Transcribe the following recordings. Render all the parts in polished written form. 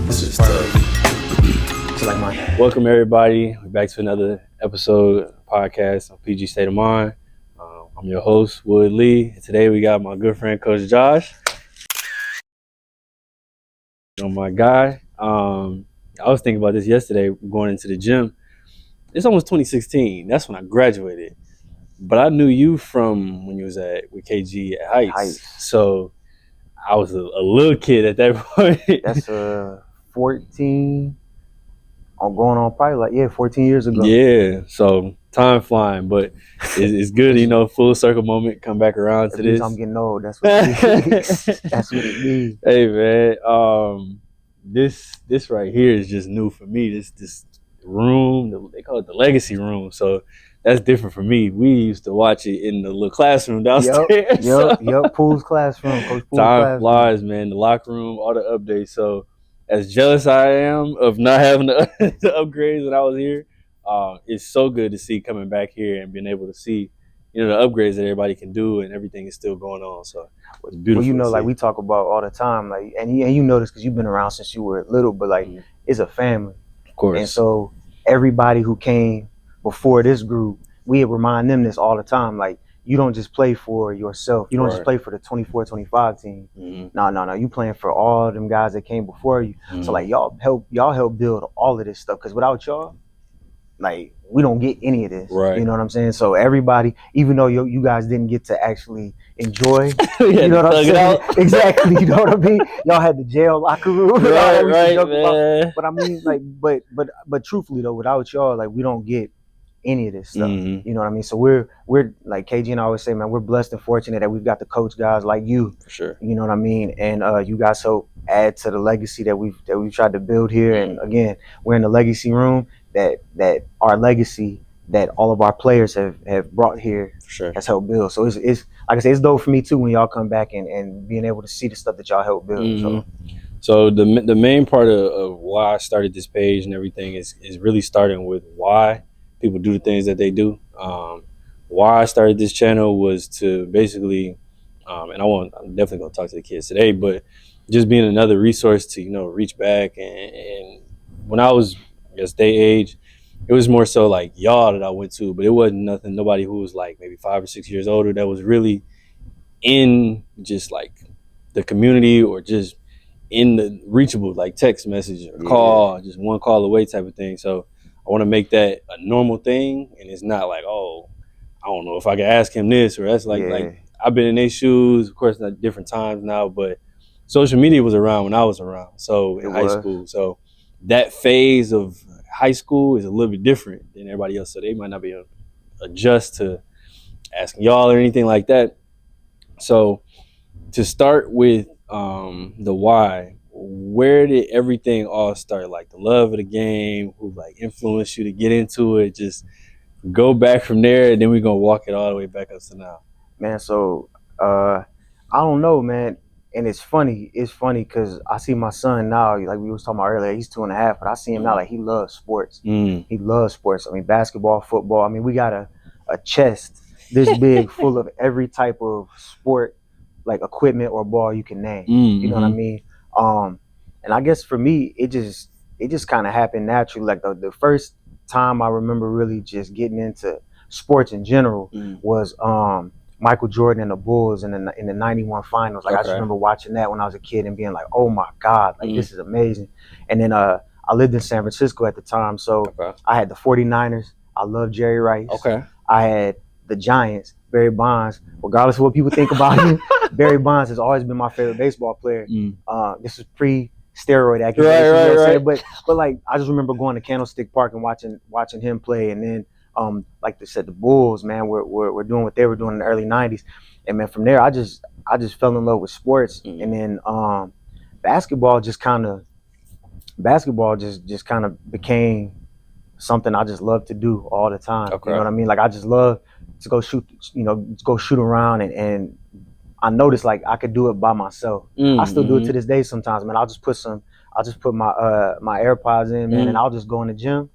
This is tough. So like mine. Welcome everybody. We're back to another episode of the podcast on PG State of Mind. I'm your host, Wood Lee. And today we got my good friend, Coach Josh. My guy. I was thinking about this yesterday going into the gym. It's almost 2016. That's when I graduated. But I knew you from when you was with KG at Heights. So I was a little kid at that point. That's 14. I'm going on probably 14 years ago. Yeah, so time flying, but it's good, full circle moment, come back around to this. I'm getting old. That's what it is. That's what it means. Hey man, this right here is just new for me. This room, they call it the legacy room. So that's different for me. We used to watch it in the little classroom downstairs. Yep. Pool's classroom. Coach Pool's time flies, man. The locker room, all the updates. So as jealous I am of not having the upgrades when I was here, it's so good to see coming back here and being able to see, the upgrades that everybody can do and everything is still going on. So it's beautiful. Well, like we talk about all the time, like, and you know this because you've been around since you were little, but like it's a family, of course. And so everybody who came before this group, we remind them this all the time, like. You don't just play for yourself. You don't just play for the 24-25 team. No. You playing for all them guys that came before you. So like y'all help build all of this stuff. Because without y'all, like we don't get any of this. Right. You know what I'm saying? So everybody, even though you guys didn't get to actually enjoy, you know what I'm saying? Exactly. You know what I mean? Y'all had the jail locker room. right, man. But I mean, like, but truthfully though, without y'all, like we don't get any of this stuff. You know what I mean? So we're like KG and I always say, man, we're blessed and fortunate that we've got the coach guys like you. For sure. You know what I mean? And you guys help add to the legacy that we've tried to build here. And again, we're in the legacy room that our legacy that all of our players have brought here has helped build. So it's like I say, it's dope for me too when y'all come back and being able to see the stuff that y'all helped build. So the main part of why I started this page and everything is really starting with why people do the things that they do. Why I started this channel was to basically, and I'm definitely gonna talk to the kids today, but just being another resource to reach back. And when I was, I guess, their age, it was more so like y'all that I went to, but it wasn't nobody who was like maybe 5 or 6 years older that was really in just like the community or just in the reachable, like text message or call, just one call away type of thing. So I want to make that a normal thing, and it's not like, oh, I don't know if I can ask him this or that's like I've been in their shoes, of course, at different times now, but social media was around when I was around, so in high school. So that phase of high school is a little bit different than everybody else, so they might not be able to adjust to asking y'all or anything like that. So to start with the why, where did everything all start? Like the love of the game, who like influenced you to get into it? Just go back from there, and then we're gonna walk it all the way back up to now. Man, so I don't know, man. And it's funny because I see my son now, like we was talking about earlier, he's 2.5, but I see him now, like he loves sports. He loves sports. I mean, basketball, football. I mean, we got a chest this big full of every type of sport, like equipment or ball you can name. You know what I mean? And I guess for me, it just kind of happened naturally. Like the first time I remember really just getting into sports in general was Michael Jordan and the Bulls in the 91 finals. Like I just remember watching that when I was a kid and being like, oh my God, like this is amazing. And then I lived in San Francisco at the time, so I had the 49ers. I love Jerry Rice. I had the Giants, Barry Bonds. Regardless of what people think about him, Barry Bonds has always been my favorite baseball player. This was pre-steroid activation, right. But like I just remember going to Candlestick Park and watching him play, and then like they said, the Bulls, man, were doing what they were doing in the early '90s, and man, from there I just fell in love with sports, and then basketball just kind of became something I just love to do all the time. You know what I mean? Like I just love to go shoot around, and I noticed like I could do it by myself. I still do it to this day sometimes, man. I'll just put my AirPods in, man, and I'll just go in the gym,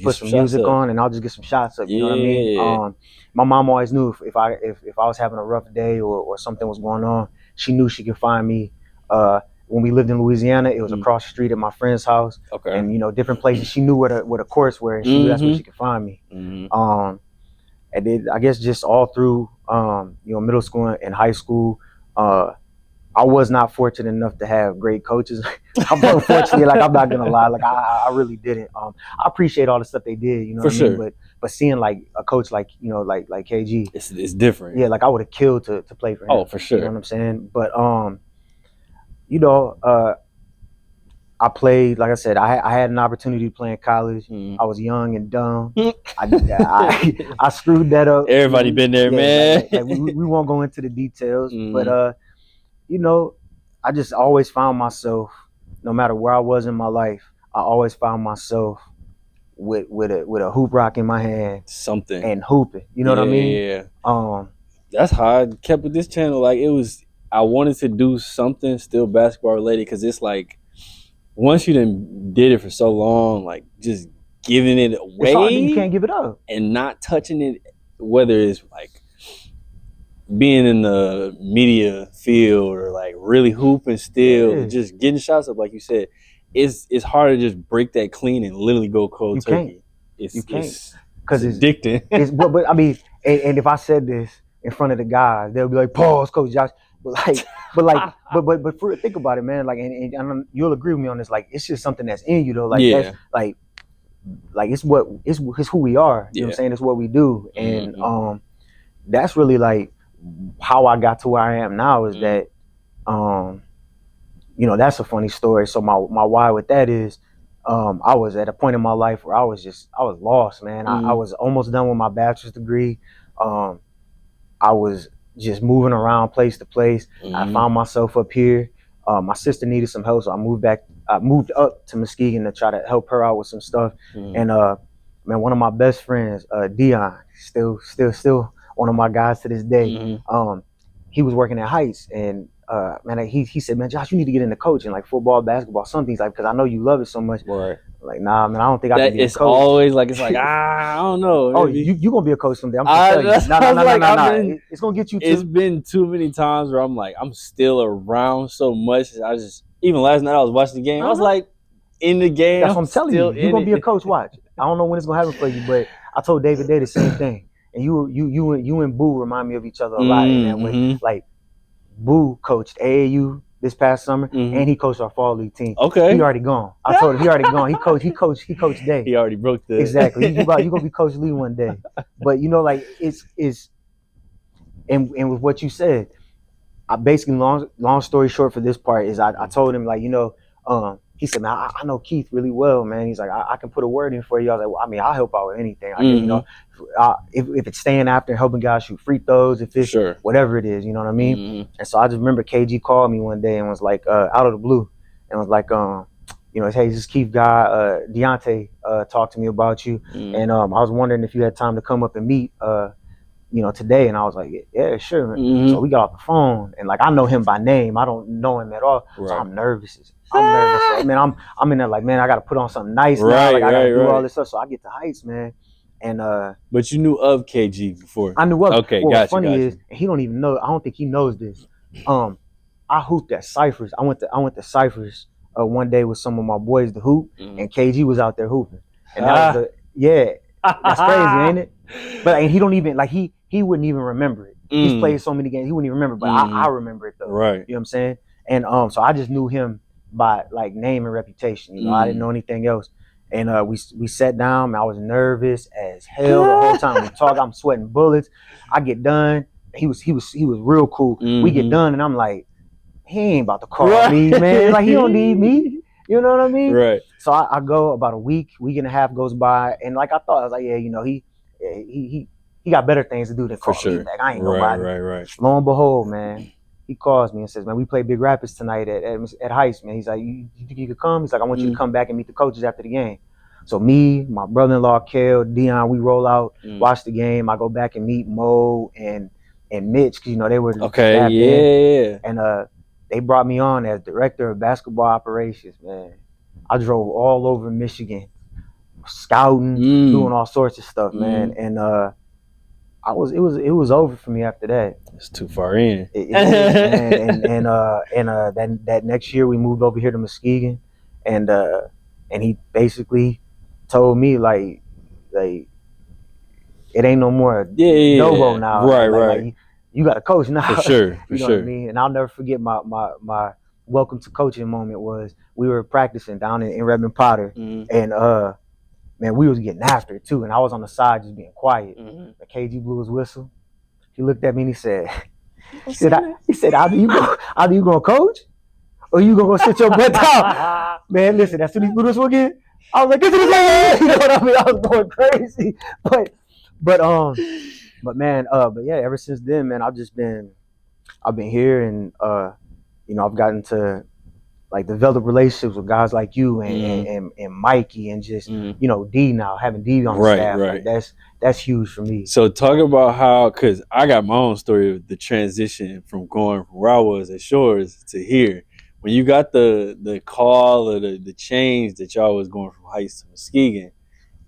put some music on, and I'll just get some shots up. You know what I mean? My mom always knew if I was having a rough day or something was going on, she knew she could find me when we lived in Louisiana, it was Mm. across the street at my friend's house, Okay. and different places. She knew where the courts were, and she knew that's where she could find me. Mm-hmm. And then I guess just all through middle school and high school, I was not fortunate enough to have great coaches. Unfortunately, like I'm not gonna lie, like I really didn't. I appreciate all the stuff they did, For sure. But seeing like a coach like like KG, it's different. yeah, like I would have killed to play for him. Oh, for sure. You know what I'm saying? But I played, like I said, I had an opportunity to play in college. Mm. I was young and dumb. I screwed that up. Everybody been there, man. Like we won't go into the details, Mm. but I just always found myself, no matter where I was in my life, I always found myself with a hoop rock in my hand, something, and hooping. You know what I mean? Yeah. That's how I kept with this channel. Like I wanted to do something still basketball related, because it's like once you done did it for so long, like just giving it away, it's hard, you can't give it up, and not touching it, whether it's like being in the media field or like really hooping still, just getting shots up, like you said, it's hard to just break that clean and literally go cold turkey. You can't, because it's addicting. But I mean, and if I said this in front of the guys, they'll be like, "Pause, Coach Josh." But think about it, man. Like, and you'll agree with me on this. Like, it's just something that's in you, though. Like, that's, like it's who we are. You know what I'm saying? It's what we do, and that's really like how I got to where I am now. Is that that's a funny story. So my why with that is, I was at a point in my life where I was lost, man. I was almost done with my bachelor's degree. I was just moving around place to place. I found myself up here. My sister needed some help, so I moved up to Muskegon to try to help her out with some stuff. And man, one of my best friends, Dion, still one of my guys to this day. He was working at Heights, and man, he said, "Man, Josh, you need to get into coaching, like football, basketball, something." He's like, "Because I know you love it so much." Right. Like, nah, man, I don't think I can be a coach. It's always like, I don't know. Oh, you gonna be a coach someday? I'm just telling you. No. It's gonna get you. It's been too many times where I'm like, I'm still around so much. Even last night I was watching the game. I was like, in the game. That's what I'm telling you. You're gonna be a coach. Watch. I don't know when it's gonna happen for you, but I told David Day the same thing. And you and Boo remind me of each other a lot. And when like Boo coached AAU this past summer, and he coached our fall league team. Okay, he already gone. I told him he already gone. He coached Day. He already broke the exactly. You gonna be Coach Lee one day. But like it's and with what you said, I basically long story short for this part is I told him, like, he said, "Man, I know Keith really well, man." He's like, I can put a word in for you. I was like, "Well, I mean, I'll help out with anything. I guess, if it's staying after and helping guys shoot free throws, if it's whatever it is, you know what I mean?" And so I just remember KG called me one day and was like, out of the blue, and was like, "Hey, this is Keith guy, Deontay talked to me about you, and I was wondering if you had time to come up and meet, today." And I was like, "Yeah, sure." So we got off the phone, and like I know him by name, I don't know him at all, so I'm nervous. I mean, I'm in there like, man, I got to put on something nice now. Like, I got to do all this stuff. So I get to Heights, man. And but you knew of KG before. I knew of. Okay, what's funny is he don't even know. I don't think he knows this. I hooped at Cyphers. I went to Cyphers one day with some of my boys to hoop, and KG was out there hooping. And that was that's crazy, ain't it? But he don't even like he wouldn't even remember it. He's played so many games, he wouldn't even remember. But I remember it though. Right. You know what I'm saying? And so I just knew him by like name and reputation. I didn't know anything else. And we sat down. I was nervous as hell the whole time. We talked. I'm sweating bullets. I get done. He was real cool. We get done, and I'm like, he ain't about to call me, man. Like, he don't need me. You know what I mean? Right. So I go about a week and a half goes by, and like I thought, I was like, yeah, he got better things to do than call me back. I ain't nobody. Right. Lo and behold, man, he calls me and says, "Man, we play Big Rapids tonight at Heights, man." He's like, "You think you could come?" He's like, "I want you to come back and meet the coaches after the game." So me, my brother-in-law, Kel, Dion, we roll out, watch the game. I go back and meet Mo and Mitch, because, they were yeah. And they brought me on as director of basketball operations, man. I drove all over Michigan, scouting, doing all sorts of stuff, man. And it was over for me after that. It's too far in. It is, man. And that next year we moved over here to Muskegon, and he basically told me like it ain't no more Novo now. Right, like, you got a coach now. For sure, you know what I mean? And I'll never forget my welcome to coaching moment was we were practicing down in Redmond Potter, and man, we was getting after it too, and I was on the side just being quiet. The KG blew his whistle. He looked at me and he said, either you gonna coach or you gonna go sit your butt down. Man, listen, as soon as he blew this one again, I was like, get to the game. You know what I mean? I was going crazy. But yeah, ever since then, man, I've been here, and I've gotten to like develop relationships with guys like you and Mikey, and just D now, having D on the staff. Right. Like, that's huge for me. So talk about how, because I got my own story of the transition from going from where I was at Shores to here. When you got the call or the change that y'all was going from Heights to Muskegon,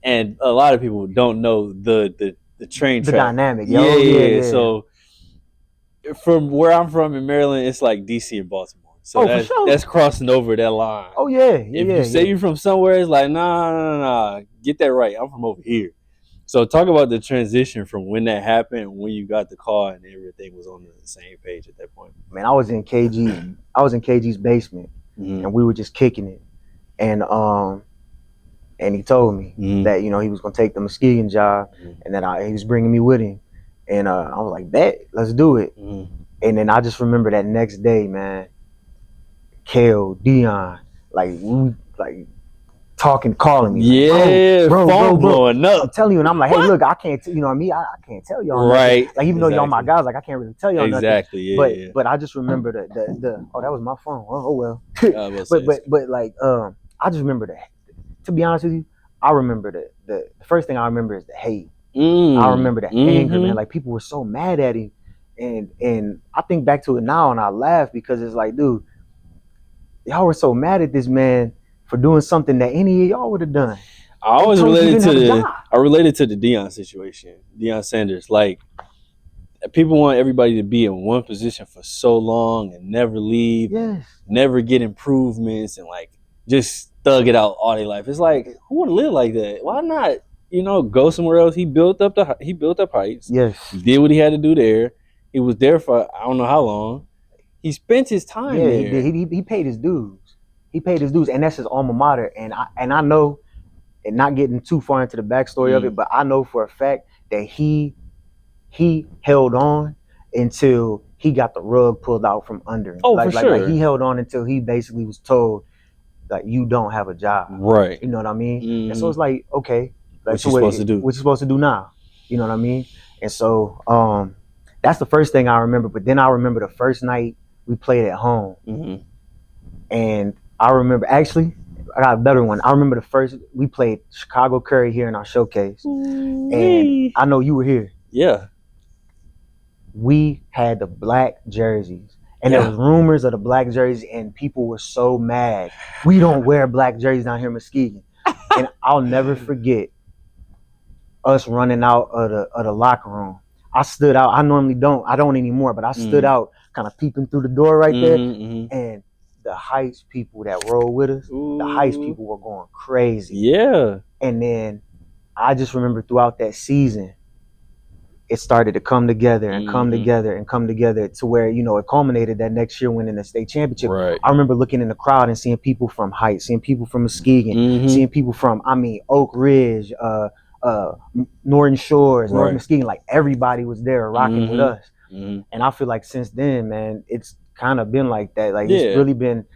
and a lot of people don't know the train track dynamic. Yeah. So from where I'm from in Maryland, it's like DC and Baltimore. So that's crossing over that line. Oh yeah. If you say you're from somewhere, it's like nah. Get that right. I'm from over here. So talk about the transition from when that happened, when you got the call, and everything was on the same page at that point. Man, I was in KG's basement, and we were just kicking it, and he told me that he was gonna take the Muskegon job, and that he was bringing me with him, and I was like, bet, let's do it. And then I just remember that next day, man, Kale, Dion, calling me. Phone blowing up. I'm telling you, and I'm like, hey, look, I can't, you know what I mean? I can't tell y'all right. Nothing. Like, even though y'all my guys, like, I can't really tell y'all nothing. But I just remember that was my phone. Oh well. but I just remember that. To be honest with you, I remember the first thing I remember is the hate. I remember that anger, man. Like, people were so mad at him, and I think back to it now and I laugh, because it's like, dude, y'all were so mad at this man for doing something that any of y'all would have done. I related to the Deion situation, Deion Sanders. Like, people want everybody to be in one position for so long and never leave, never get improvements, and like just thug it out all their life. It's like, who would live like that? Why not? Go somewhere else. He built up Heights. Yes, he did what he had to do there. He was there for I don't know how long. He spent his time there. He did. He paid his dues. He paid his dues, and that's his alma mater. And I know, and not getting too far into the backstory of it, but I know for a fact that he held on until he got the rug pulled out from under him. For sure. Like, he held on until he basically was told, like, you don't have a job. Right. You know what I mean? And so it's like, okay, like, what you supposed to do? What you supposed to do now? You know what I mean? And so that's the first thing I remember. But then I remember the first night we played at home, and I remember, actually, I got a better one. I remember we played Chicago Curry here in our showcase. And I know you were here. Yeah. We had the black jerseys. And there was rumors of the black jerseys, and people were so mad. We don't wear black jerseys down here in Muskegon. And I'll never forget us running out of the locker room. I stood out. I normally don't. I don't anymore, but I stood out, kind of peeping through the door right there. And the Heights people that rolled with us, the Heights people were going crazy. Yeah. And then I just remember throughout that season, it started to come together and come together and come together to where, it culminated that next year winning the state championship. Right. I remember looking in the crowd and seeing people from Heights, seeing people from Muskegon, seeing people from, Oak Ridge, Norton Shores, North Muskegon. Like, everybody was there rocking with us. And I feel like since then, man, it's kind of been like that. Like, it's really been,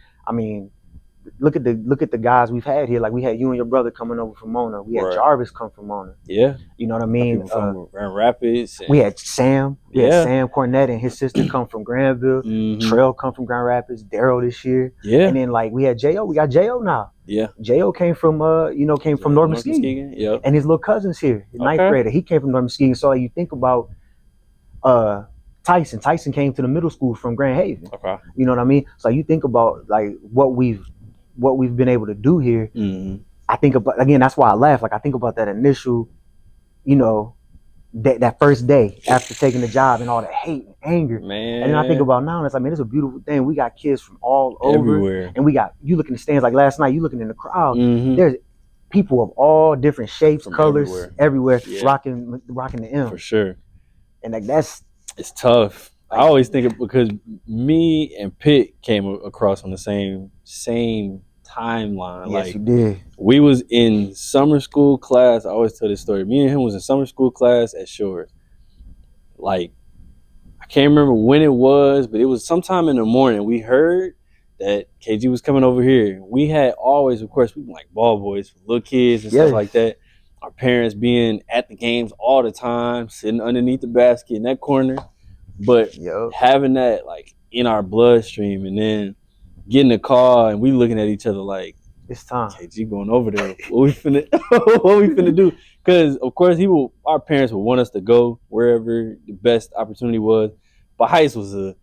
look at the guys we've had here. Like, we had you and your brother coming over from Mona. We had Jarvis come from Mona. Yeah. You know what I mean? People from Grand Rapids. We had Sam. We had Sam Cornett and his sister come from Granville. Trail come from Grand Rapids. Daryl this year. Yeah. And then, like, we had J.O. We got J.O. now. Yeah. J.O. came from North Muskegon. Yeah. And his little cousin's here, his ninth grader. He came from North Muskegon. So, like, you think about Tyson. Tyson came to the middle school from Grand Haven. Okay. You know what I mean? So you think about, like, what we've been able to do here. I think about, again, that's why I laugh. Like, I think about that initial, that first day after taking the job and all the hate and anger. Man. And then I think about now, and it's like, man, it's a beautiful thing. We got kids from all over. Everywhere. And you look in the stands like last night, you looking in the crowd. Mm-hmm. There's people of all different shapes, colors, everywhere yeah. rocking the M. For sure. And like it's tough. I always think of, because me and Pitt came across on the same timeline. Yes, like you did. We was in summer school class. I always tell this story. Me and him was in summer school class at Shores. Like, I can't remember when it was, but it was sometime in the morning. We heard that KG was coming over here. We had always, of course, we were like ball boys, little kids and stuff like that. Our parents being at the games all the time, sitting underneath the basket in that corner. But having that like in our bloodstream, and then getting a call and we looking at each other like, it's time. KG going over there. What we finna do? Because of course our parents would want us to go wherever the best opportunity was. But Heights was a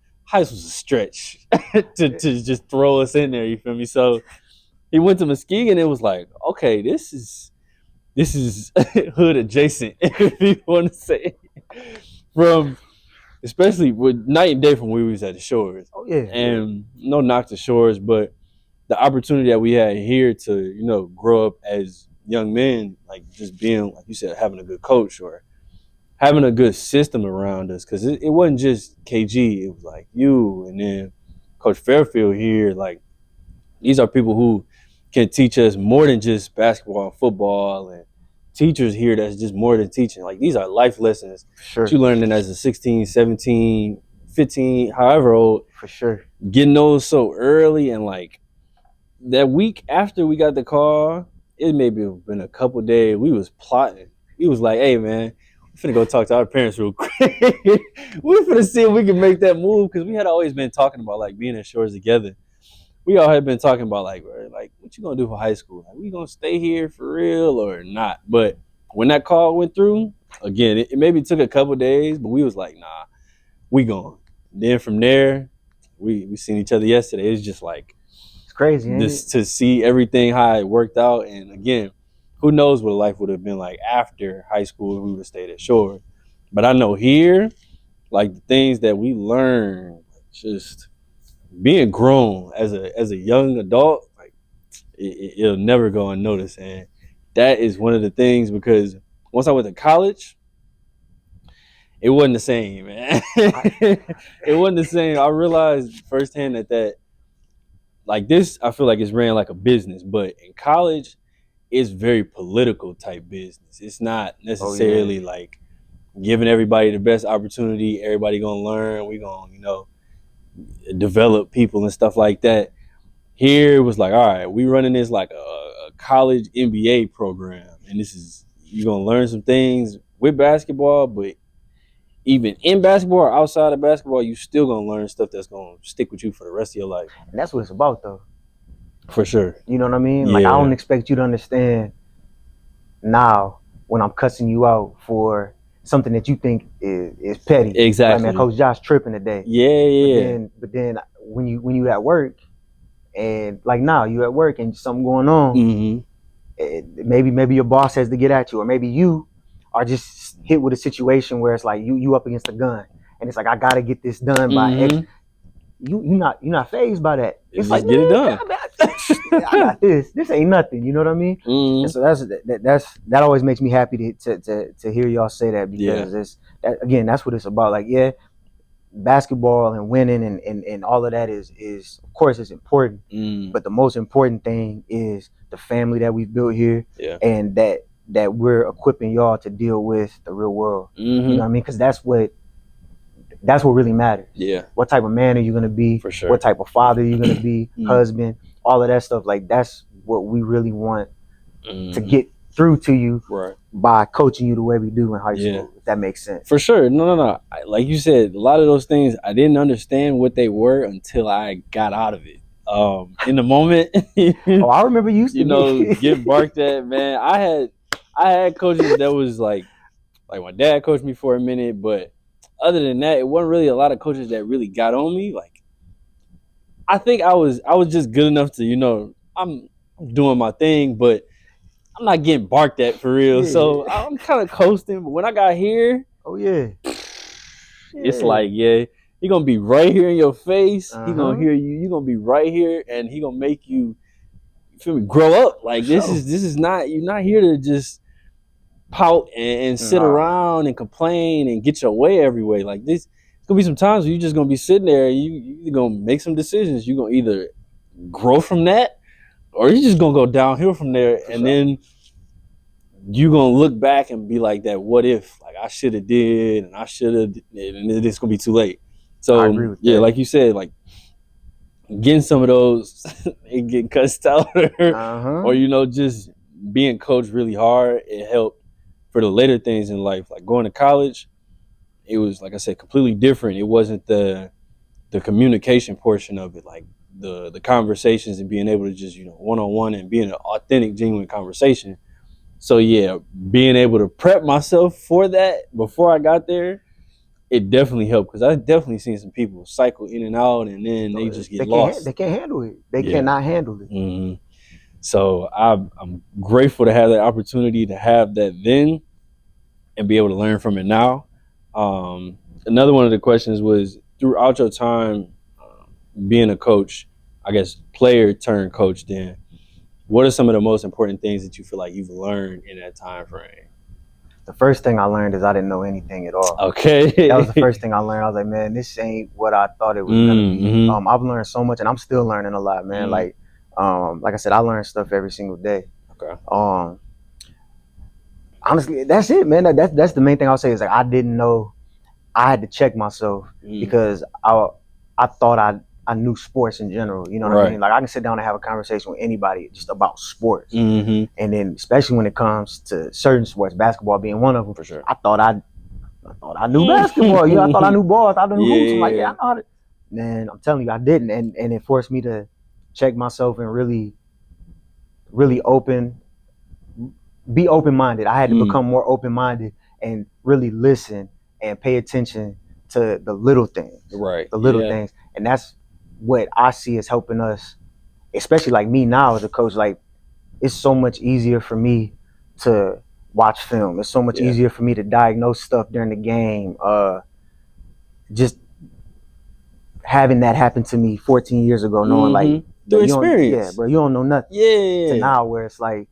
stretch to just throw us in there. You feel me? So he went to Muskegon and it was like, okay, this is hood adjacent, if you want to say, from. Especially with night and day from where we was at the Shores. Oh yeah. And no knock to Shores, but the opportunity that we had here to, grow up as young men, like just being, like you said, having a good coach or having a good system around us. Because it wasn't just KG, it was like you and then Coach Fairfield here. Like, these are people who can teach us more than just basketball and football, and teachers here that's just more than teaching. Like, these are life lessons that you learning as a 16, 17, 15, however old. For sure. Getting those so early, and like that week after we got the call, it maybe been a couple days, we was plotting. We was like, hey man, we're finna go talk to our parents real quick. We're finna see if we can make that move, because we had always been talking about like being at Shores together. We all had been talking about like what you gonna do for high school? Like, we gonna stay here for real or not? But when that call went through, again, it maybe took a couple days, but we was like, nah, we gone. Then from there, we seen each other yesterday. It's just like, it's crazy, ain't this, to see everything how it worked out. And again, who knows what life would have been like after high school if we would have stayed at Shore. But I know here, like the things that we learned, just being grown as a young adult, like it'll never go unnoticed. And that is one of the things, because once I went to college, it wasn't the same, man. It wasn't the same. I realized firsthand that like this, I feel like it's ran like a business, but in college, it's very political type business. It's not necessarily like giving everybody the best opportunity. Everybody gonna learn. We gonna, develop people and stuff like that. Here it was like, all right, we running this like a college MBA program, and this is, you're gonna learn some things with basketball, but even in basketball or outside of basketball, you still gonna learn stuff that's gonna stick with you for the rest of your life. And that's what it's about, though. For sure. You know what I mean? Like, I don't expect you to understand now when I'm cussing you out for something that you think is petty. Exactly. Like, man, Coach Josh tripping today. Yeah. But then when you at work, and like now you at work and something going on, maybe your boss has to get at you, or maybe you are just hit with a situation where it's like you up against a gun, and it's like, I gotta get this done by X. You're not fazed by that. It's just like, get it done. I got this. This ain't nothing. You know what I mean? And so that always makes me happy to hear y'all say that, because that's what it's about. Like, basketball and winning and all of that is of course it's important, but the most important thing is the family that we've built here, and that we're equipping y'all to deal with the real world. You know what I mean? Because that's what really matters. What type of man are you going to be? For sure. What type of father are you going to be? Husband, all of that stuff. Like, that's what we really want to get through to you, by coaching you the way we do in high school, if that makes sense. For sure. No. Like you said, a lot of those things, I didn't understand what they were until I got out of it. In the moment. I remember you used to get barked at, man. I had coaches that was like my dad coached me for a minute, but other than that, it wasn't really a lot of coaches that really got on me. Like, I think I was just good enough to, I'm doing my thing, but I'm not getting barked at for real. Yeah. So I'm kind of coasting. But when I got here, Oh yeah. it's like, yeah, he gonna be right here in your face. He gonna Uh-huh. hear you. You gonna be right here, and he gonna make you feel me grow up. Like this Sure. is not, you're not here to just pout and sit Nah. around and complain and get your way every way. Like this, it's gonna be some times where you just gonna be sitting there. And you're gonna make some decisions. You're gonna either grow from that, or you're just gonna go downhill from there. For And sure. then you gonna look back and be like, that what if, like I should have did, and I should have, and it's gonna be too late. So I agree with yeah, that. like you said, like getting some of those and getting cussed out, Uh-huh. or just being coached really hard, it helped for the later things in life. Like going to college, it was, like I said, completely different. It wasn't the communication portion of it, like the conversations and being able to just one-on-one and being an authentic, genuine conversation. So yeah, being able to prep myself for that before I got there, it definitely helped, because I definitely seen some people cycle in and out, and then they just get lost. They can't handle it. They Yeah. cannot handle it. Mm-hmm. So I'm grateful to have that opportunity to have that then, and be able to learn from it now. Another one of the questions was, throughout your time being a coach, I guess player turned coach, then what are some of the most important things that you feel like you've learned in that time frame? The first thing I learned is I didn't know anything at all. Okay. That was the first thing I learned. I was like, man, this ain't what I thought it was gonna be. Mm-hmm. I've learned so much, and I'm still learning a lot, man. Like I said, I learn stuff every single day. Okay. Honestly, that's it, man. That's the main thing I'll say is, like, I didn't know. I had to check myself because I thought I knew sports in general. You know what I mean? Like, I can sit down and have a conversation with anybody just about sports. Mm-hmm. And then, especially when it comes to certain sports, basketball being one of them. For sure. I thought I knew basketball. I thought I knew ball. I thought I knew hoops. I'm like, yeah, I know how to. Man, I'm telling you, I didn't, and it forced me to check myself and really be open-minded. I had to become more open-minded and really listen and pay attention to the little things. Right. The little things. And that's what I see as helping us, especially like me now as a coach. Like, it's so much easier for me to watch film. It's so much easier for me to diagnose stuff during the game. Just having that happen to me 14 years ago, knowing like the experience. Yeah, bro, you don't know nothing. Yeah. To now where it's like,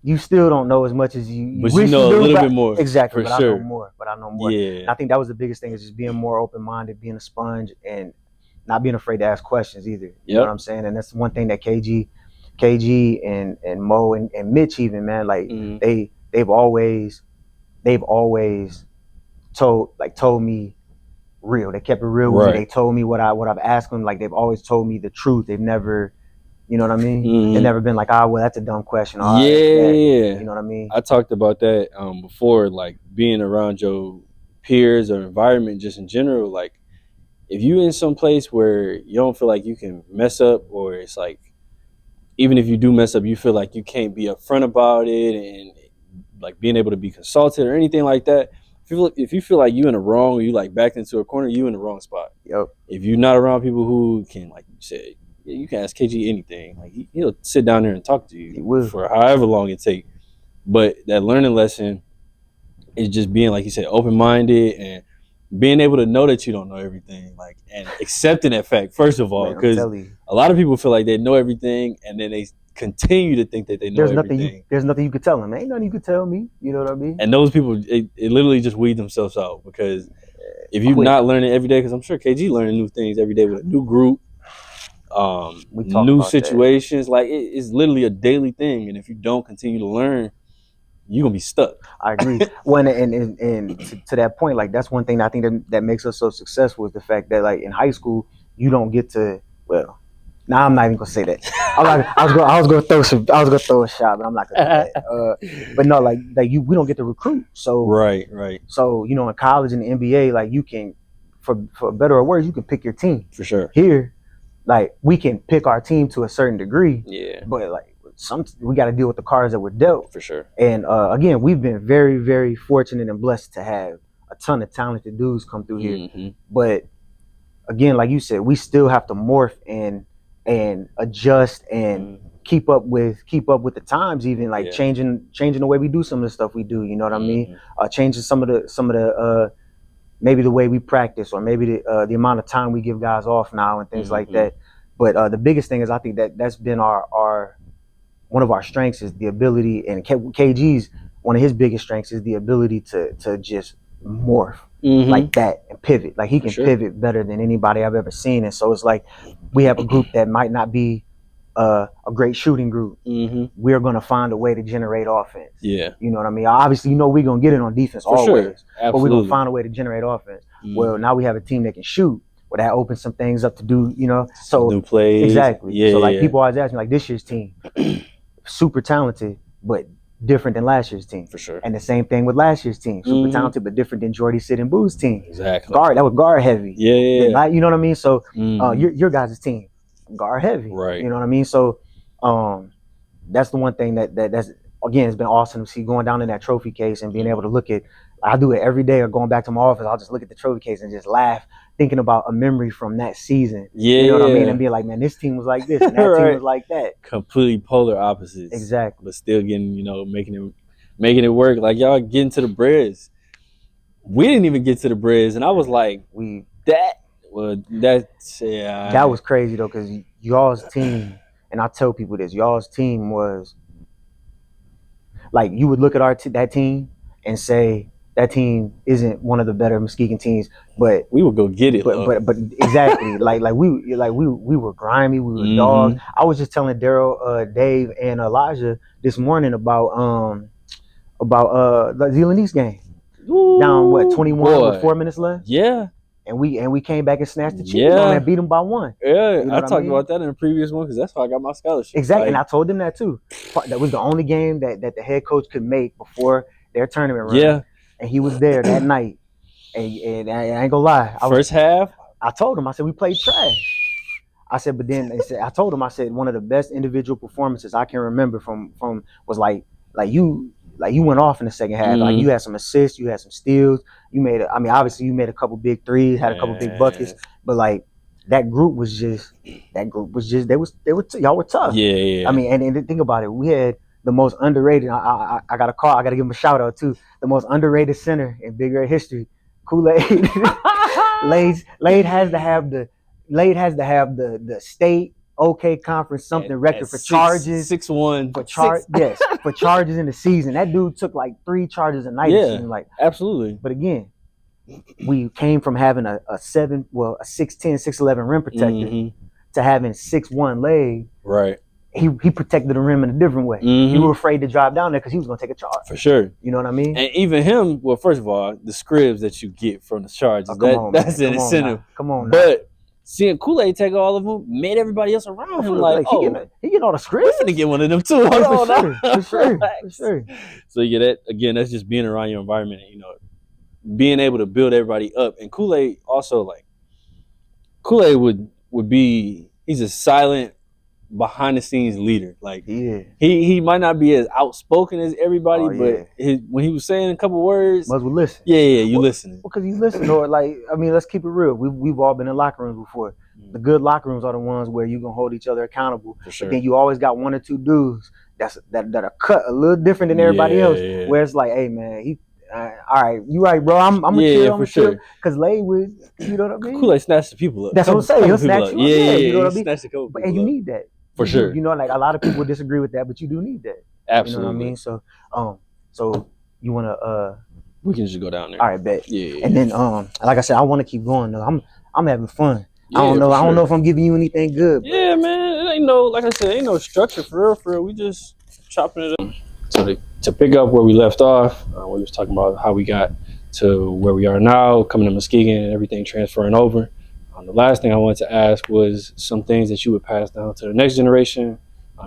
you still don't know as much as you but wish you know you do, a little bit more. Exactly, for but sure. I know more. Yeah. And I think that was the biggest thing, is just being more open-minded, being a sponge, and not being afraid to ask questions either. You know what I'm saying? And that's one thing that KG and Mo and Mitch even, man, like they've always told me real. They kept it real with me. They told me what I've asked them. Like, they've always told me the truth. They've never, you know what I mean? They've never been like, well, that's a dumb question. Yeah. You know what I mean? I talked about that before, like being around your peers or environment just in general. Like, if you in some place where you don't feel like you can mess up, or it's like, even if you do mess up, you feel like you can't be upfront about it, and like being able to be consulted or anything like that. If you feel like you in the wrong, or you like backed into a corner, you in the wrong spot. Yep. If you're not around people who can, like you said, you can ask KG anything. Like he'll sit down there and talk to you for however long it takes. But that learning lesson is just being, like you said, open-minded, and being able to know that you don't know everything, like, and accepting that fact first of all, because a lot of people feel like they know everything, and then they continue to think that they know everything. There's nothing you could tell them. Ain't nothing you could tell me. You know what I mean? And those people, it literally just weed themselves out, because if you're not learning every day, because I'm sure KG learning new things every day with a new group, new situations, like it's literally a daily thing. And if you don't continue to learn, you're gonna be stuck. I agree. And to that point, like, that's one thing I think that makes us so successful, is the fact that, like, in high school, you don't get to, well, now I'm not even gonna say that. I was gonna throw a shot, but I'm not gonna do that. But no, like we don't get to recruit. So right. So, you know, in college and the NBA, like, you can, for better or worse, you can pick your team. For sure. Here, like, we can pick our team to a certain degree. Yeah. But like, we got to deal with the cards that we're dealt. For sure. And again, we've been very, very fortunate and blessed to have a ton of talented dudes come through here. But again, like you said, we still have to morph and adjust and keep up with the times, even like Yeah. changing the way we do some of the stuff we do. You know what I mean? Mhm. Changing some of the maybe the way we practice, or maybe the amount of time we give guys off now and things like Mhm. that. But the biggest thing is, I think that's been our one of our strengths is the ability, and KG's one of his biggest strengths is the ability to just morph Mhm. like that and pivot. Like he can sure. pivot better than anybody I've ever seen. And so it's like we have a group that might not be a great shooting group. Mhm. We're gonna find a way to generate offense. Yeah, You know what I mean? Obviously, we're gonna get it on defense for always, sure. but we're gonna Absolutely. find a way to generate offense. Mhm. Well, now we have a team that can shoot. Well, that opens some things up to do. So New plays. exactly. Yeah. So like yeah. people always ask me, like, this year's team, super talented, but different than last year's team. For sure. And the same thing with last year's team, super Mhm. talented, but different than Jordy Sid and Boo's team. Exactly. That was guard heavy. Yeah. Like, you know what I mean? So Mhm. your guys' team, guard heavy. Right. You know what I mean? So that's the one thing that's again, it's been awesome to see, going down in that trophy case and being able to look at. I do it every day, or going back to my office, I'll just look at the trophy case and just laugh, thinking about a memory from that season. Yeah. You know what I mean? And be like, man, this team was like this, and that team Right. was like that. Completely polar opposites. Exactly. But still getting, making it work. Like y'all getting to the Breds. We didn't even get to the Breds, and I was like, that was crazy though, because y'all's team, and I tell people this, y'all's team was like, you would look at that team and say that team isn't one of the better Muskegon teams, but we would go get it. But exactly, like we were grimy, we were Mhm. dogs. I was just telling Daryl, Dave, and Elijah this morning about the Zeeland East game. Ooh, Down 21 boy. with 4 minutes left. Yeah. And we came back and snatched the cheese Yeah. on and beat them by 1. Yeah, You know I what I talked mean? about that in the previous one, because that's how I got my scholarship. Exactly, and I Like, told them that too. That was the only game that the head coach could make before their tournament run. yeah. And he was there that night. And I ain't gonna lie. First half, I told him, I said, we played trash. I said, but then I told him, I said, one of the best individual performances I can remember from was like you went off in the second half. Mhm. Like, you had some assists, you had some steals. Obviously you made a couple big threes, had a couple big buckets, but like that group was just y'all were tough. Yeah. I mean, and think about it. We had the most underrated. I got a call. I got to give him a shout out too. The most underrated center in Big Red history, Kool-Aid. Lade has to have the state conference something record for charges. 6'1" For charges in the season. That dude took like 3 charges a night. Yeah. Like, absolutely. but again, we came from having a 6'10", 6'11" rim protector Mhm. to having 6'1" Lade. Right. He protected the rim in a different way. Mhm. You were afraid to drive down there because he was going to take a charge. For sure. You know what I mean? And even him, well, first of all, the scribs that you get from the charges, that's an incentive. Come on, but seeing Kool-Aid take all of them made everybody else around him like, he get all the scripts. we're gonna get one of them too. For sure. So you get that again. That's just being around your environment, being able to build everybody up. And Kool-Aid also, like, Kool-Aid would be, he's a silent, behind the scenes leader. Like, he might not be as outspoken as everybody, but when he was saying a couple words, must listen. You listening. Because you listen, or like, I mean, let's keep it real. We've all been in locker rooms before. The good locker rooms are the ones where you can hold each other accountable. For sure. But then you always got 1 or 2 dudes that are cut a little different than everybody else. Yeah. Where it's like, hey man, all right, you right, bro. I'm gonna chill. I'm chill. Because Lade would, you know what I mean? Kool-Aid snatched the people up. That's what I'm saying. He'll snatch you up. Yeah, You know what I mean? Snatched a couple And you need that. For sure. You know, like a lot of people disagree with that, but you do need that. Absolutely. You know what I mean? So you wanna we can just go down there. All right, bet. Yeah. And then like I said, I want to keep going though. I'm having fun. Yeah, I don't know. for I don't sure. know if I'm giving you anything good. Yeah, man. It ain't no, like I said, ain't no structure for real. We just chopping it up. So to pick up where we left off, we was talking about how we got to where we are now, coming to Muskegon and everything transferring over. The last thing I wanted to ask was some things that you would pass down to the next generation,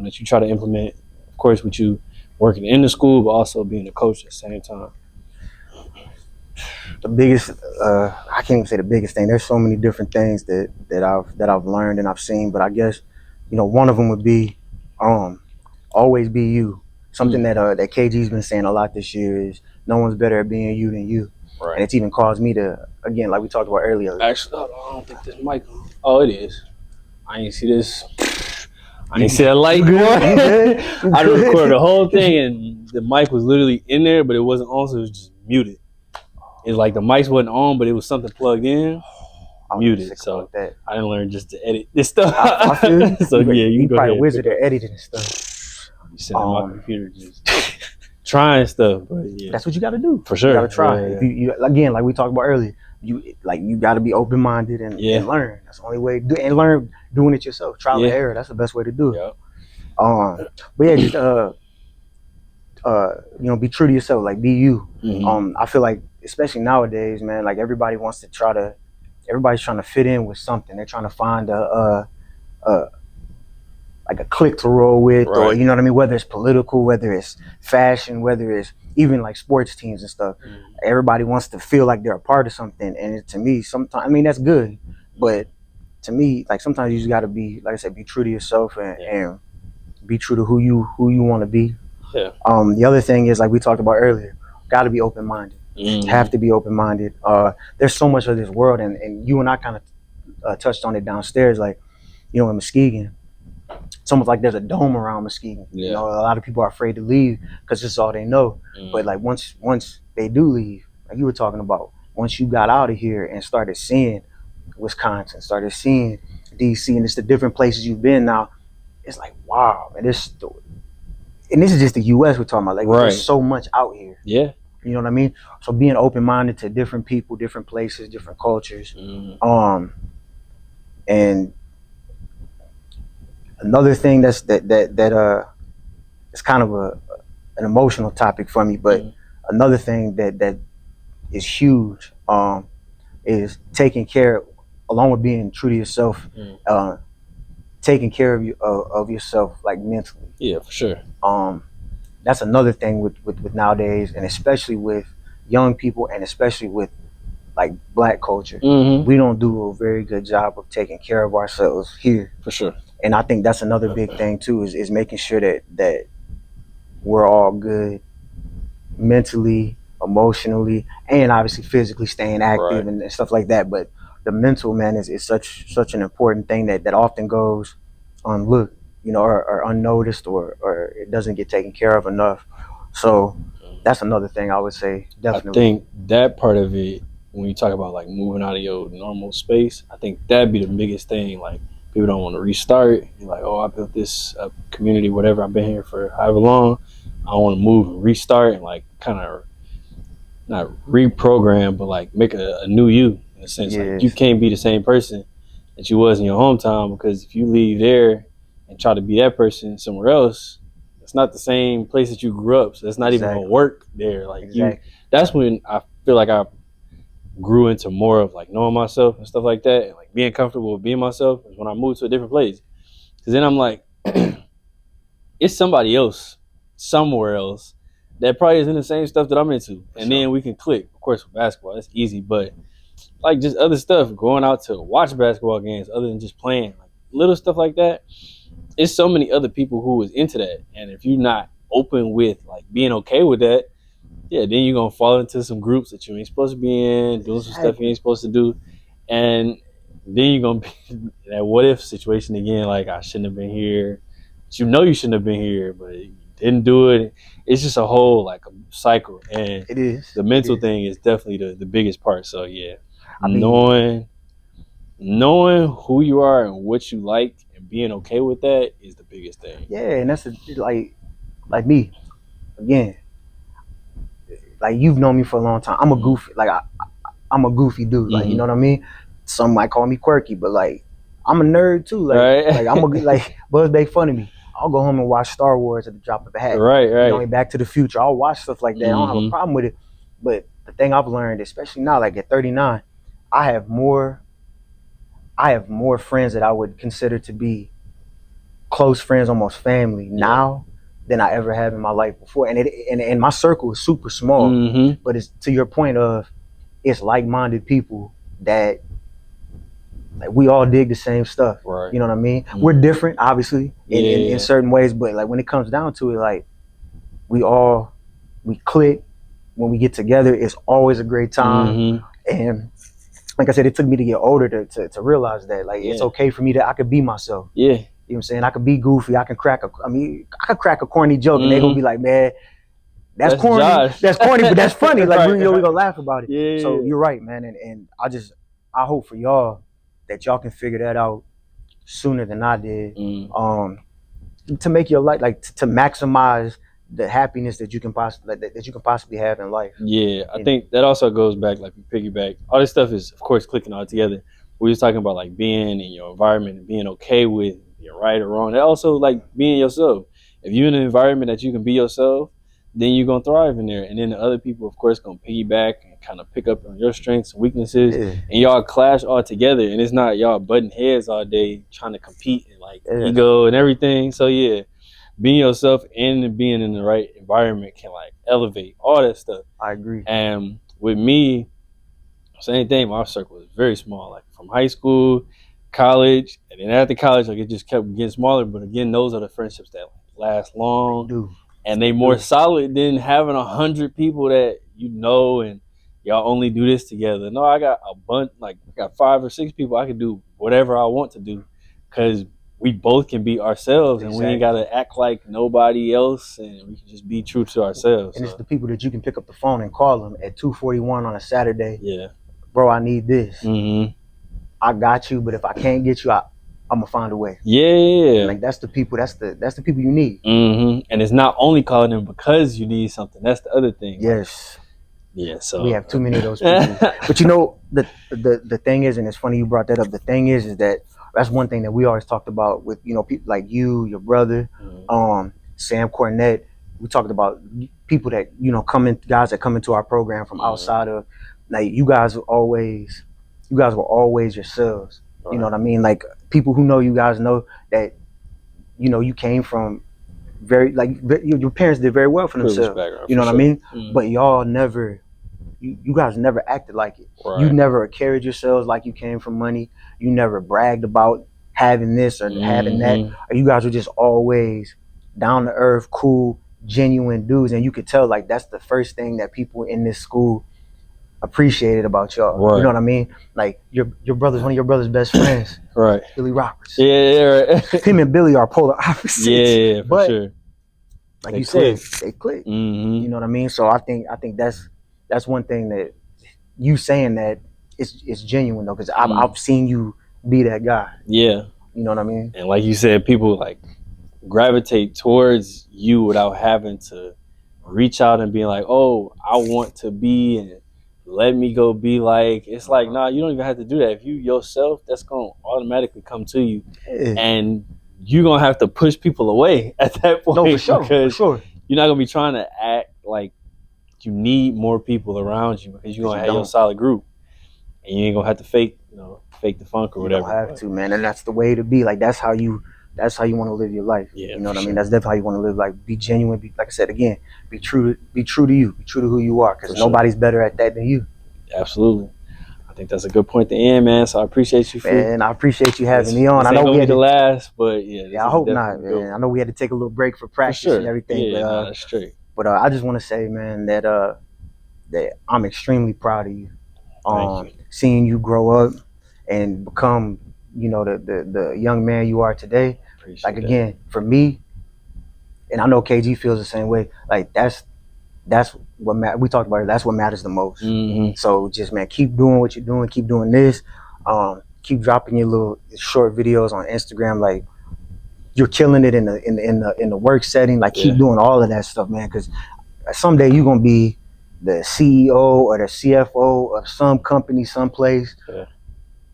that you try to implement, of course, with you working in the school, but also being a coach at the same time. The biggest, I can't even say the biggest thing. There's so many different things that I've learned and I've seen, but I guess, one of them would be, always be you. Something that KG's been saying a lot this year is no one's better at being you than you. Right. And it's even caused me to, again, like we talked about earlier. Actually, I don't think this mic. Oh, it is. I ain't see this. I didn't see that light. You good? I recorded the whole thing, and the mic was literally in there, but it wasn't on, so it was just muted. It's like the mics wasn't on, but it was something plugged in, muted. So I didn't learn just to edit this stuff. I feel you. So yeah, you go probably ahead. wizard at editing stuff. You sitting on my computer just trying stuff, but yeah, that's what you got to do. For sure. You got to try. Yeah. If you again, like we talked about earlier, you got to be open minded and learn. That's the only way. And learn doing it yourself. Trial and error. That's the best way to do it. Yep. But yeah, just be true to yourself. Like be you. Mm-hmm. I feel like especially nowadays, man, like everybody's trying to fit in with something. They're trying to find like a clique to roll with, right. Or you know what I mean, whether it's political, whether it's fashion, whether it's even like sports teams and stuff. Mm-hmm. Everybody wants to feel like they're a part of something, and to me, sometimes, I mean, that's good, but to me, like sometimes you just got to be, like I said, be true to yourself and be true to who you want to be. Yeah. The other thing is, like we talked about earlier, got to be open minded. Mm-hmm. Have to be open minded. There's so much of this world, and you and I kind of touched on it downstairs, like in Muskegon. It's almost like there's a dome around Muskegon. Yeah. You know, a lot of people are afraid to leave because this is all they know. But like once they do leave, like you were talking about, once you got out of here and started seeing Wisconsin, started seeing DC, and it's the different places you've been now, it's like, wow, man, and this is just the US we're talking about. Like there's so much out here. Yeah. You know what I mean? So being open-minded to different people, different places, different cultures. And another thing that is kind of an emotional topic for me, but another thing that is huge is taking care, along with being true to yourself, taking care of yourself, like mentally. Yeah, for sure. That's another thing with nowadays, and especially with young people, and especially with like Black culture. Mm-hmm. We don't do a very good job of taking care of ourselves here. For sure. And I think that's another big thing too, is making sure that we're all good mentally, emotionally, and obviously physically, staying active and stuff like that. But the mental, man, is such an important thing that often goes unlooked, or unnoticed, or it doesn't get taken care of enough. So that's another thing I would say, definitely. I think that part of it, when you talk about like moving out of your normal space, I think that'd be the biggest thing. Like people don't want to restart. You're like, oh, I built this community, whatever. I've been here for however long. I want to move and restart and like kind of not reprogram, but like make a new you in a sense. Yes. Like you can't be the same person that you was in your hometown, because if you leave there and try to be that person somewhere else, it's not the same place that you grew up. So it's not even gonna work there. Like that's when I feel like I grew into more of like knowing myself and stuff like that, and like being comfortable with being myself, is when I moved to a different place. Because then I'm like, it's somebody else somewhere else that probably is in the same stuff that I'm into, and then we can click. Of course, with basketball, that's easy, but like just other stuff, going out to watch basketball games other than just playing, like little stuff like that. It's so many other people who is into that, and if you're not open with like being okay with that, yeah, then you're gonna fall into some groups that you ain't supposed to be in, doing some stuff you ain't supposed to do, and then you're gonna be in that what if situation again. Like, I shouldn't have been here. But you shouldn't have been here, but you didn't do it. It's just a whole like a cycle, and it is. The mental thing is definitely the biggest part. So yeah, I mean, knowing who you are and what you like and being okay with that is the biggest thing. Yeah, and that's like me again. Like, you've known me for a long time. I'm a goofy, like I'm a goofy dude. Like, you know what I mean? Some might call me quirky, but like I'm a nerd too. Like, like I'm like Buzz make fun of me. I'll go home and watch Star Wars at the drop of a hat. Right. You know, Back to the Future. I'll watch stuff like that. I don't have a problem with it. But the thing I've learned, especially now, like at 39, I have more friends that I would consider to be close friends, almost family now, than I ever have in my life before. And my circle is super small, but it's to your point of, it's like-minded people that, like, we all dig the same stuff. Right. You know what I mean? We're different, obviously, in certain ways, but like when it comes down to it, like we click. When we get together, it's always a great time. And like I said, it took me to get older to realize that, like, it's okay for me I could be myself. Yeah. You know what I'm saying? I could be goofy. I could crack a corny joke, and they gonna be like, man, that's corny. Josh. That's corny, but that's funny. Like, Right, we gonna laugh about it. Yeah. So you're right, man. And I hope for y'all that y'all can figure that out sooner than I did. To make your life, like, to maximize the happiness that you can possibly have in life. Yeah, I think that also goes back, like, we piggyback. All this stuff is, of course, clicking all together. We was talking about, like, being in your environment and being okay with being right or wrong. And also, like, being yourself. If you're in an environment that you can be yourself, then you're gonna thrive in there. And then the other people, of course, gonna piggyback and kind of pick up on your strengths and weaknesses, and y'all clash all together. And it's not y'all butting heads all day trying to compete and, like, ego and everything. So yeah, being yourself and being in the right environment can, like, elevate all that stuff. I agree. And with me, same thing. My circle was very small, like from high school, college, and then after college, like, it just kept getting smaller. But again, those are the friendships that last long, and they more solid than having 100 people that you know and y'all only do this together. No, I got a bunch, like, I got 5 or 6 people I can do whatever I want to do, because we both can be ourselves, and we ain't got to act like nobody else, and we can just be true to ourselves. And it's the people that you can pick up the phone and call them at 2:41 on a Saturday. Yeah. Bro, I need this. I got you, but if I can't get you, I'm gonna find a way. Yeah. Like, that's the people. That's the people you need. And it's not only calling them because you need something. That's the other thing. Yes. Yeah. So we have too many of those people. But you know, the thing is, and it's funny you brought that up. The thing is that that's one thing that we always talked about with, you know, people like you, your brother, Sam Cornette. We talked about people that, you know, guys that come into our program from outside of, like, you guys were always yourselves. Right. You know what I mean? Like, people who know you guys know that, you know, you came from your parents did very well for themselves. You know what I mean? But y'all never, you guys never acted like it. Right. You never carried yourselves like you came from money. You never bragged about having this or having that. You guys were just always down to earth, cool, genuine dudes. And you could tell, like, that's the first thing that people in this school appreciated about y'all. Right. You know what I mean? Like, your brother's one of your brother's best friends. Right. Billy Roberts. Yeah, right. Him and Billy are polar opposites. Yeah, but, for sure. Like you said, they click. You know what I mean? So I think that's one thing that you saying that it's genuine, though, because I've seen you be that guy. Yeah. You know what I mean? And like you said, people, like, gravitate towards you without having to reach out and being like, oh, I want to be, and let me go be like. It's like, nah, you don't even have to do that. If you yourself, that's going to automatically come to you. And you're going to have to push people away at that point. No, for sure. Because you're not going to be trying to act like you need more people around you, because you're going to have your solid group. And you ain't going to have to fake the funk or whatever. You don't have to, man. And that's the way to be. Like, that's how you want to live your life. Yeah, you know what I mean? That's definitely how you want to live. Like, be genuine. Like I said again, be true to you. Be true to who you are, because nobody's better at that than you. Absolutely. I think that's a good point to end, man. So I appreciate you, man. I appreciate you having me on. I know we had to last, but yeah. I hope not, man. I know we had to take a little break for practice and everything. Yeah, but, that's straight. But I just want to say, man, that I'm extremely proud of you. Seeing you grow up and become, you know, the young man you are today. Appreciate that. Again, for me, and I know KG feels the same way. Like, that's what we talked about. That's what matters the most. So just, man, keep doing what you're doing. Keep doing this. Keep dropping your little short videos on Instagram. Like, you're killing it in the work setting. Like, keep doing all of that stuff, man. Because someday you're gonna be the CEO or the CFO of some company, someplace,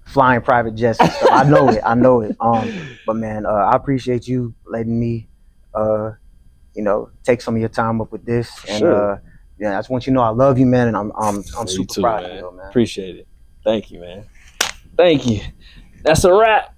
flying private jets and stuff. I know it. But man, I appreciate you letting me, you know, take some of your time up with this. And I just want you to know I love you, man, and I'm super proud of you, man. Appreciate it. Thank you, man. Thank you. That's a wrap.